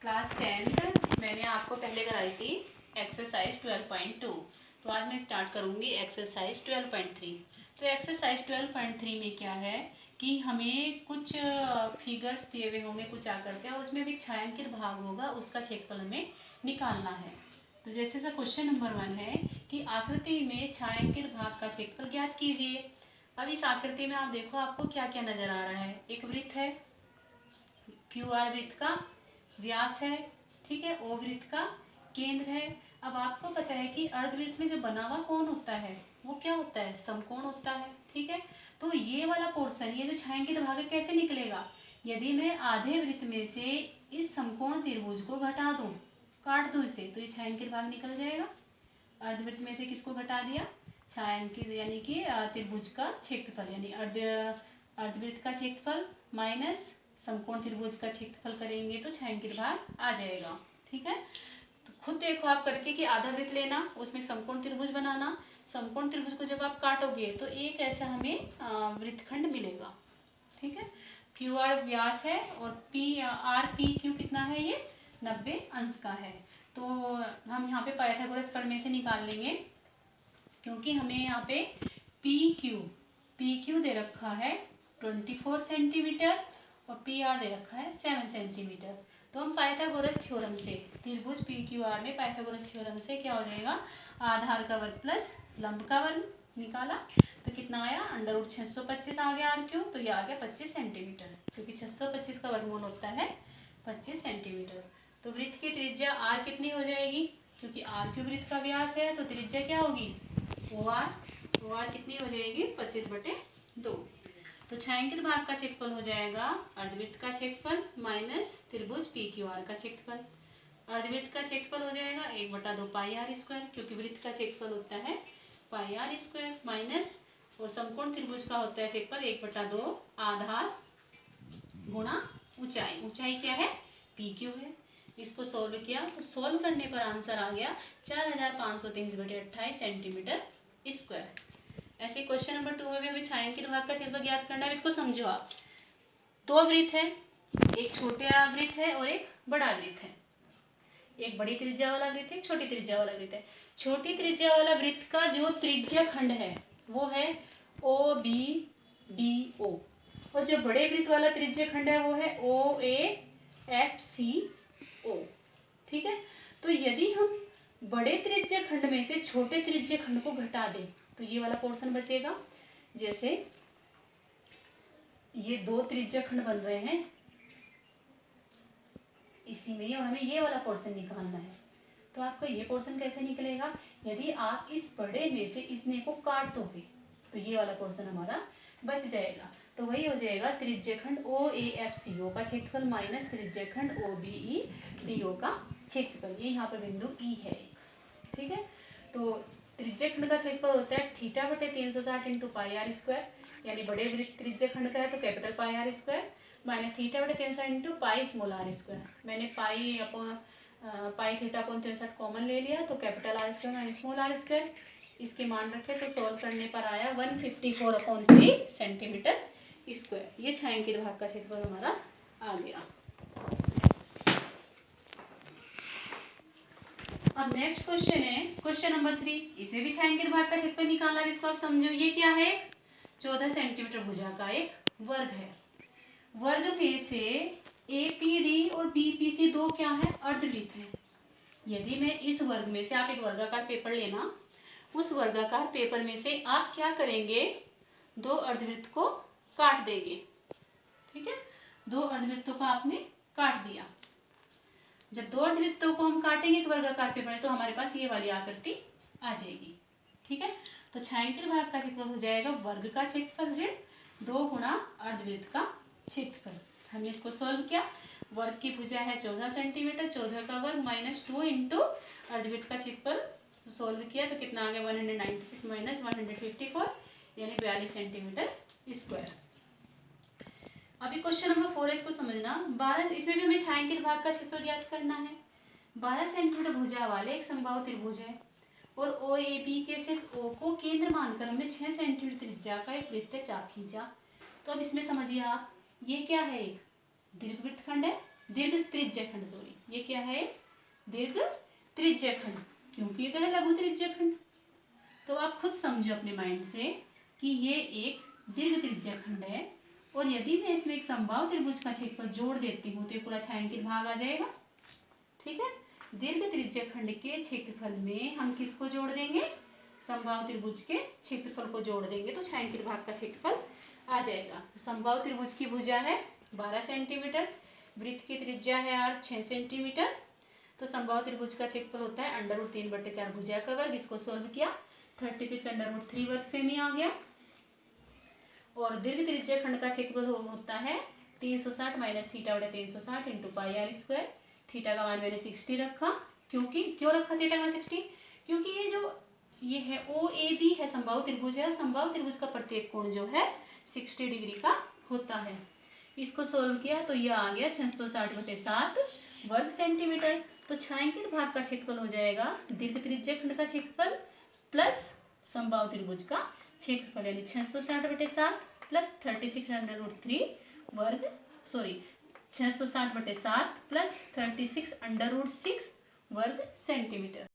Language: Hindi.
क्लास 10th मैंने आपको पहले कराई थी एक्सरसाइज 12.2। तो आज मैं स्टार्ट करूँगी एक्सरसाइज 12.3। तो एक्सरसाइज 12.3 में क्या है कि हमें कुछ फिगर्स दिए हुए होंगे, कुछ आकृतियाँ, और उसमें भी एक छायांकित भाग होगा, उसका क्षेत्रफल हमें निकालना है। तो जैसे सर क्वेश्चन नंबर 1 है कि आकृति में छायांकित भाग का क्षेत्रफल ज्ञात कीजिए। अब इस आकृति में आप देखो, आपको क्या क्या नजर आ रहा है। एक वृत्त है, क्यू आर वृत्त का व्यास है, ठीक है, ओ वृत्त का केंद्र है। अब आपको पता है कि अर्धवृत्त में जो बना हुआ कोण होता है वो क्या होता है, समकोण होता है, ठीक है। तो ये वाला पोर्शन, ये जो छायांकित भाग है, कैसे निकलेगा? यदि मैं आधे वृत्त में से इस समकोण त्रिभुज को घटा दूं, काट दूं इसे, तो ये छायांकित भाग निकल जाएगा। अर्धवृत्त में से किसको घटा दिया? छायांकित यानी कि त्रिभुज का क्षेत्रफल, यानी अर्धवृत्त का क्षेत्रफल माइनस समकोण त्रिभुज का क्षेत्रफल करेंगे तो छायांकित भाग आ जाएगा, ठीक है। तो खुद देखो आप करके कि आधा वृत्त लेना, उसमें समकोण त्रिभुज बनाना, समकोण त्रिभुज को जब आप काटोगे तो एक ऐसा हमें वृत्तखंड मिलेगा, ठीक है। क्यू आर व्यास है और पी आर पी क्यू कितना है, ये 90 अंश का है। तो हम यहाँ पे पाइथागोरस प्रमेय से निकाल लेंगे, क्योंकि हमें यहाँ पे पी क्यू दे रखा है 24 सेंटीमीटर और पी आर दे रखा है 7 सेंटीमीटर। तो हम पाइथागोरस थ्योरम से, त्रिभुज पी क्यू आर में पाइथागोरस थ्योरम से क्या हो जाएगा, आधार का वर्ग प्लस लंब का वर्ग निकाला तो कितना आया, √625 आ गया आर क्यू, तो ये आ गया 25 सेंटीमीटर, क्योंकि 625 का वर्गमूल होता है 25 सेंटीमीटर। तो वृत्त की त्रिज्या आर कितनी हो जाएगी, क्योंकि आर क्यू वृत्त का व्यास है, तो त्रिज्या क्या होगी, ओ आर कितनी हो जाएगी, 25/2। तो छायांकित भाग का क्षेत्रफल हो जाएगा अर्धवृत्त का क्षेत्रफल माइनस त्रिभुज पी क्यू आर का क्षेत्रफल। अर्धवृत्त का क्षेत्रफल हो जाएगा 1/2 पाई आर स्क्वायर, क्योंकि वृत्त का क्षेत्रफल होता है पाई आर स्क्वायर, माइनस और समकोण त्रिभुज का होता है क्षेत्रफल 1/2 आधार गुणा ऊंचाई। ऊंचाई क्या है, पी क्यू है। इसको सोल्व किया तो सोल्व करने पर आंसर आ गया 4523/28 सेंटीमीटर स्क्वायर। ऐसे क्वेश्चन नंबर 2 में भी हमें छायांकित भाग का क्षेत्रफल ज्ञात करना है। इसको समझो आप, दो वृत्त है, एक छोटा वृत्त है और एक बड़ा वृत्त है। एक बड़ी त्रिज्या वाला वृत्त है, छोटी त्रिज्या वाला वृत्त है। छोटी त्रिज्या वाला वृत्त का जो त्रिज्या खंड है वो है ओ बी डी ओ, और जो बड़े वृत्त वाला त्रिज्या खंड है वो है ओ ए एफ सी ओ, ठीक है। तो यदि हम बड़े त्रिज्या खंड में से छोटे त्रिज्या खंड को घटा दें तो ये वाला पोर्शन बचेगा। जैसे ये दो त्रिज्या खंड बन रहे हैं इसी में, और हमें ये वाला पोर्शन निकालना है। तो आपका ये पोर्शन कैसे निकलेगा, यदि आप इस बड़े में से इतने को काट दोगे तो ये वाला पोर्शन हमारा बच जाएगा। तो वही हो जाएगा त्रिज्यखंड ओ ए एफ सी ओ का क्षेत्रफल माइनस त्रिज्यखंड O B E D O का क्षेत्रफल। ये यहाँ पर बिंदु ई है, ठीक है। तो त्रिज्यखंड का क्षेत्रफल होता है θ/360 इंटू पाई आर स्क्वायर, यानी बड़े त्रिज्यखंड का है तो capital pi R square minus θ/360 into pi small r square. मैंने पाई θ/360 कॉमन ले लिया तो capital R square minus small r square, इसके मान रखे तो सॉल्व करने पर आया 154/3 सेंटीमीटर स्क्वायर। ये छायांकित भाग का क्षेत्रफल हमारा आ गया। अब नेक्स्ट क्वेश्चन है क्वेश्चन नंबर 3। इसे भी छायांकित भाग का क्षेत्रफल निकालना है, इसको आप समझो। ये क्या है, 14 सेंटीमीटर भुजा का एक वर्ग है। वर्ग में से एपीडी और बीपीसी दो क्या है, अर्धवृत्त है। यदि मैं इस वर्ग में से, आप एक वर्गाकार पेपर लेना, उस वर्गाकार पेपर में से आप क्या करेंगे, दो अर्धवृत्त को काट देंगे, ठीक है। दो अर्धवृत्तों को आपने काट दिया। जब दो अर्धवृत्तों को हम काटेंगे एक वर्गाकार पेपर में तो हमारे पास ये वाली आकृति आ जाएगी, ठीक है। तो छायांकित भाग का क्षेत्रफल हो जाएगा वर्ग का क्षेत्रफल ऋण 2 गुणा अर्धवृत्त का क्षेत्रफल। हमने इसको सॉल्व किया, वर्ग की भुजा है 14 सेंटीमीटर, 14 का वर्ग माइनस 2 इंटू अर्धवृत्त का क्षेत्रफल, सॉल्व किया तो कितना आ गया 196 माइनस 154 यानी 42 सेंटीमीटर स्क्वायर। अभी क्वेश्चन नंबर 4 है, इसको समझना। 12, इसमें भी हमें छायांकित भाग का क्षेत्रफल ज्ञात करना है। 12 सेंटीमीटर भुजा वाले एक समबाहु त्रिभुज है और ओ ए बी के सिर्फ ओ को केंद्र मानकर हमने 6 सेंटीमीटर त्रिज्या का एक वृत्त चाप खींचा। तो अब इसमें समझिए आप, ये क्या है, एक दीर्घवृत्तखंड है दीर्घ त्रिज्यखंड, सॉरी ये क्या है, दीर्घ त्रिज्यखंड, क्योंकि ये तो है लघु त्रिज्यखंड। तो आप खुद समझो अपने माइंड से कि ये एक दीर्घ त्रिज्यखंड है, और यदि मैं इसमें एक समबाहु त्रिभुज का क्षेत्रफल जोड़ देती हूँ तो ये पूरा छायांकित भाग आ जाएगा। ठीक है, दीर्घ त्रिज्यखंड के क्षेत्रफल में हम किसको जोड़ देंगे, समबाहु त्रिभुज के क्षेत्रफल को जोड़ देंगे तो छायांकित भाग का क्षेत्रफल आ जाएगा। तो समबाहु त्रिभुज की भुजा है 12 सेंटीमीटर, वृत्त की त्रिज्या है r 6 सेंटीमीटर। तो समबाहु त्रिभुज का क्षेत्रफल होता है √3/4 भुजा का वर्ग। इसको सोल्व किया 36 √3 वर्ग सेमी आ गया। और दीर्घ त्रिज्यखंड का क्षेत्रफल होता है 360 माइनस थीटा/360 इंटू πr²। थीटा का मान मैंने 60 रखा, क्यों रखा थीटा का 60, क्योंकि ये है OAB है, समबाहु त्रिभुज है, और समबाहु त्रिभुज का प्रत्येक कोण जो है 60 डिग्री का होता है। इसको सोल्व किया तो यह आ गया 660/7 वर्ग सेंटीमीटर। तो छायांकित भाग का क्षेत्रफल हो जाएगा दीर्घ त्रिज्यखंड का क्षेत्रफल प्लस समबाहु त्रिभुज का क्षेत्रफल, यानी 660/7 प्लस 36 √3 वर्ग, सॉरी 660/7 प्लस 36 √6 वर्ग सेंटीमीटर।